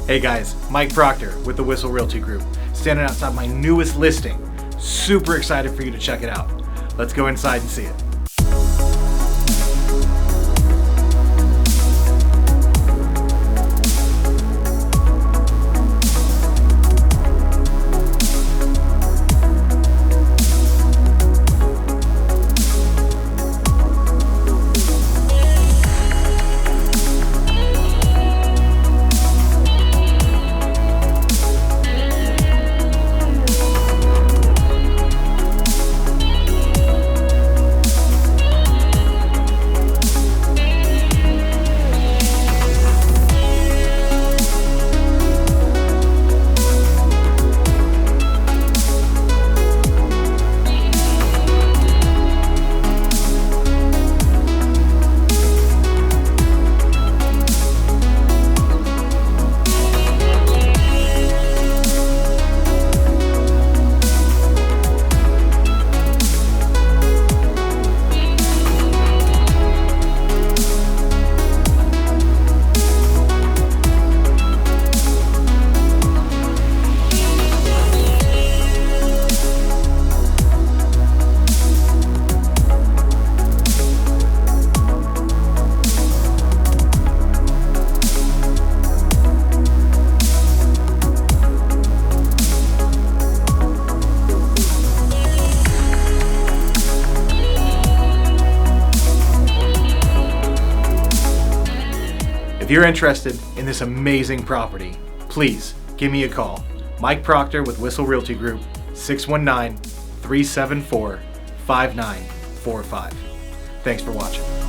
Hey guys, Mike Proctor with the Whissel Realty Group, standing outside my newest listing. Super excited for you to check it out. Let's go inside and see it. If you're interested in this amazing property, please give me a call. Mike Proctor with Whissel Realty Group, 619-374-5945. Thanks for watching.